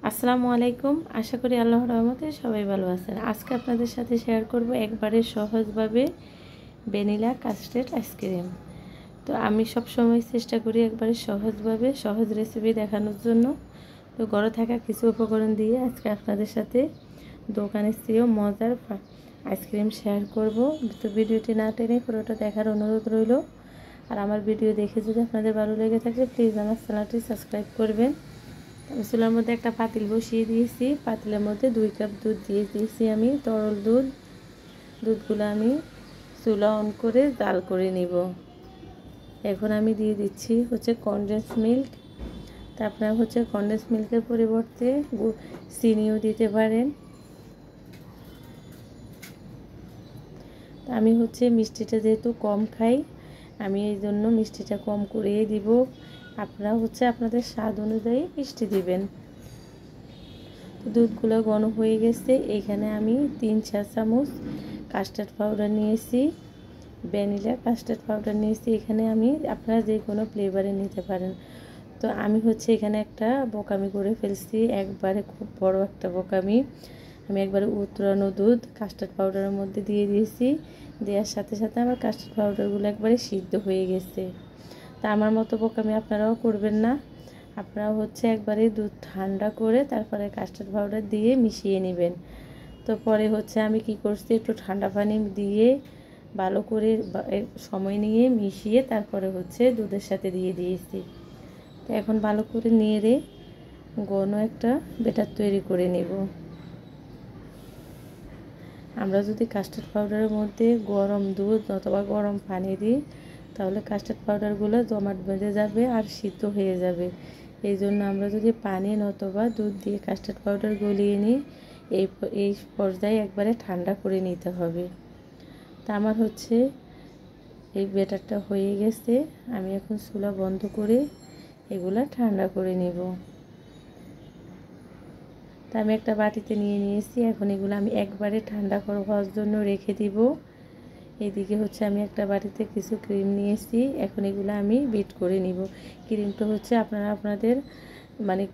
আসসালামু আলাইকুম। আশা করি আল্লাহর রহমতে সবাই ভালো আছেন। আজকে আপনাদের সাথে শেয়ার করব একবারে সহজভাবে ভ্যানিলা কাস্টার্ড আইসক্রিম। তো আমি সব সময় চেষ্টা করি একবারে সহজভাবে সহজ রেসিপি দেখানোর জন্য। তো ঘরে থাকা কিছু উপকরণ দিয়ে আজকে আপনাদের সাথে দোকানের চেয়েও মজার আইসক্রিম শেয়ার করব। তো ভিডিওটি না টেনে পুরোটা দেখার অনুরোধ রইল। আর আমার ভিডিও দেখে যদি আপনাদের ভালো লেগে থাকে প্লিজ আমার চ্যানেলটি সাবস্ক্রাইব করবেন। চুলার মধ্যে একটা পাতিল বসিয়ে দিয়েছি। পাতিলের মধ্যে 2 কাপ দুধ দিয়ে দিয়েছি আমি, তরল দুধগুলো আমি চুলা অন করে জাল করে নিব। এখন আমি দিয়ে দিচ্ছি কনডেন্স মিল্ক। তারপরে কনডেন্স মিল্কের পরিবর্তে চিনিও দিতে পারেন। আমি মিষ্টিটা যেহেতু কম খাই, আমি এই জন্য মিষ্টিটা কম করেই দিব। আপনারা আপনাদের স্বাদ অনুযায়ী মিষ্টি দিবেন। দুধগুলো ঘন হয়ে গেছে। এখানে আমি 3-4 চামচ কাস্টার্ড পাউডার নিয়েছি, ভ্যানিলা কাস্টার্ড পাউডার নিয়েছি। এখানে আমি আপনারা যে কোনো ফ্লেভারে নিতে পারেন। তো আমি এখানে একটা বোকামি করে ফেলছি, একবারে খুব বড় একটা বোকামি। আমি একবারে উতরানো দুধ কাস্টার্ড পাউডারের মধ্যে দিয়ে দিয়েছি। দেওয়ার সাথে সাথে আমার কাস্টার্ড পাউডারগুলো একবারে সিদ্ধ হয়ে গেছে। তা আমার মতো বোকামি আপনারাও করবেন না। আপনারা একবারে দুধ ঠান্ডা করে তারপরে কাস্টার্ড পাউডার দিয়ে মিশিয়ে নেবেন। তো পরে আমি কি করছি, একটু ঠান্ডা পানি দিয়ে ভালো করে সময় নিয়ে মিশিয়ে তারপরে দুধের সাথে দিয়ে দিয়েছি। তো এখন ভালো করে নেড়ে ঘন একটা ব্যাটার তৈরি করে নেব। আমরা যদি কাস্টার্ড পাউডারের মধ্যে গরম দুধ অথবা গরম পানি দিই তাহলে কাস্টার্ড পাউডারগুলো জমাট বেঁধে যাবে আর সিদ্ধ হয়ে যাবে। এই জন্য আমরা যদি পানি অথবা দুধ দিয়ে কাস্টার্ড পাউডার গলিয়ে নিই, এই পর্যায়ে একবারে ঠান্ডা করে নিতে হবে। তা আমার এই ব্যাটারটা হয়ে গেছে। আমি এখন চুলা বন্ধ করে এগুলা ঠান্ডা করে নিব। তা আমি একটা বাটিতে নিয়ে নিয়েছি। এখন এগুলো আমি একবারে ঠান্ডা হওয়ার জন্য রেখে দিব। এইদিকে আমি একটা বাটিতে কিছু ক্রিম নিয়েছি। এখন এগুলো আমি বিট করে নিব। ক্রিমটা আপনারা আপনাদের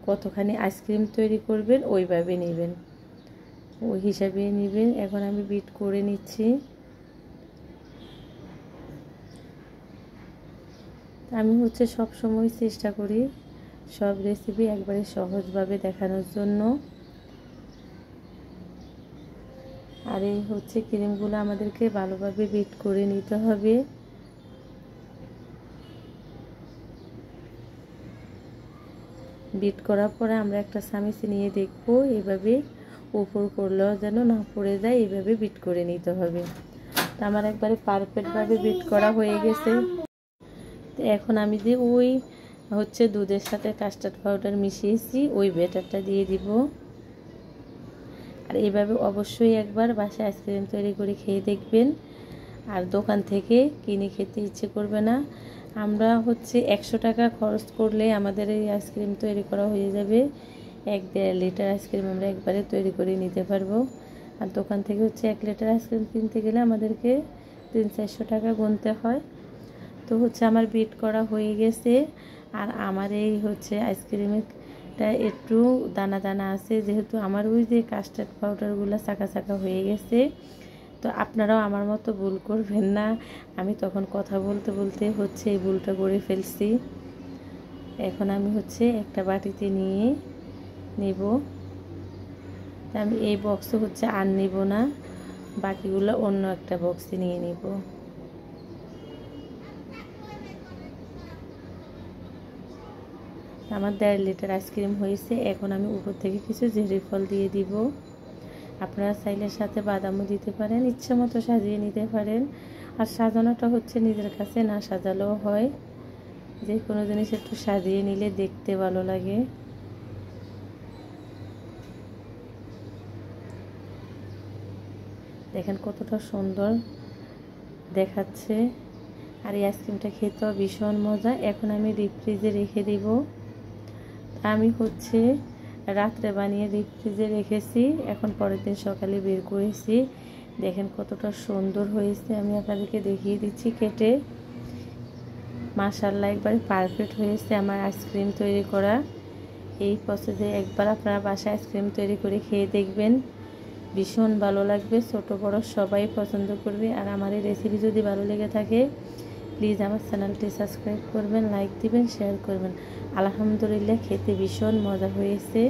কতখানি আইসক্রিম তৈরি করবেন ওইভাবে নেবেন, ওই হিসাবে নেবেন। এখন আমি বিট করে নিচ্ছি। আমি সব সময় চেষ্টা করি সব রেসিপি একবারে সহজভাবে দেখানোর জন্য। আর এই ক্রিমগুলো আমাদেরকে ভালোভাবে বিট করে নিতে হবে। বিট করার পরে আমরা একটা চামিচে নিয়ে দেখব, এভাবে উপর করলেও যেন না পড়ে যায়, এইভাবে বিট করে নিতে হবে। তো আমার একবারে পারফেক্টভাবে বিট করা হয়ে গেছে। তো এখন আমি যে ওই দুধের সাথে কাস্টার্ড পাউডার মিশিয়েছি ওই ব্যাটারটা দিয়ে দিব। আর এইভাবে অবশ্যই একবার বাসায় আইসক্রিম তৈরি করে খেয়ে দেখবেন। আর দোকান থেকে কিনে খেতে ইচ্ছে করবে না। আমরা 100 টাকা খরচ করলে আমাদের এই আইসক্রিম তৈরি করা হয়ে যাবে। 1-1.5 লিটার আইসক্রিম আমরা একবারে তৈরি করে নিতে পারবো। আর দোকান থেকে 1 লিটার আইসক্রিম কিনতে গেলে আমাদেরকে 300-400 টাকা গুনতে হয়। তো আমার বিট করা হয়ে গেছে। আর আমার এই আইসক্রিমটা একটু দানা দানা আছে, যেহেতু আমার ওই যে কাস্টার্ড পাউডারগুলো চাকা চাকা হয়ে গেছে। তো আপনারাও আমার মতো ভুল করবেন না। আমি তখন কথা বলতে বলতে এই ভুলটা করে ফেলছি। এখন আমি একটা বাটিতে নিয়ে নেব। আমি এই বক্সে আর নেব না, বাকিগুলো অন্য একটা বক্সে নিয়ে নেব। আমার 1.5 লিটার আইসক্রিম হয়েছে। এখন আমি উপর থেকে কিছু জেরি ফল দিয়ে দিব। আপনারা চাইলে সাথে বাদামও দিতে পারেন, ইচ্ছে মতো সাজিয়ে নিতে পারেন। আর সাজানোটা নিজের কাছে, না সাজালেও হয়। যে কোনো জিনিস একটু সাজিয়ে নিলে দেখতে ভালো লাগে। দেখেন কতটা সুন্দর দেখাচ্ছে। আর এই আইসক্রিমটা খেতেও ভীষণ মজা। এখন আমি ডিপ ফ্রিজে রেখে দিব। আমি রাত্রে বানিয়ে ডিপ ফ্রিজে রেখেছি। এখন পরের দিন সকালে বের করেছি। দেখেন কতটা সুন্দর হয়েছে। আমি আপনাদেরকে দেখিয়ে দিচ্ছি কেটে। মাশাআল্লাহ একবারে পারফেক্ট হয়েছে আমার আইসক্রিম তৈরি করা। এই প্রসেসে একবার আপনারা বাসায় আইসক্রিম তৈরি করে খেয়ে দেখবেন, ভীষণ ভালো লাগবে, ছোট বড় সবাই পছন্দ করবে। আর আমার এই রেসিপি যদি ভালো লেগে থাকে প্লিজ আমার চ্যানেলটি সাবস্ক্রাইব করবেন, লাইক দিবেন, শেয়ার করবেন। আলহামদুলিল্লাহ খেতে ভীষণ মজা হয়েছে।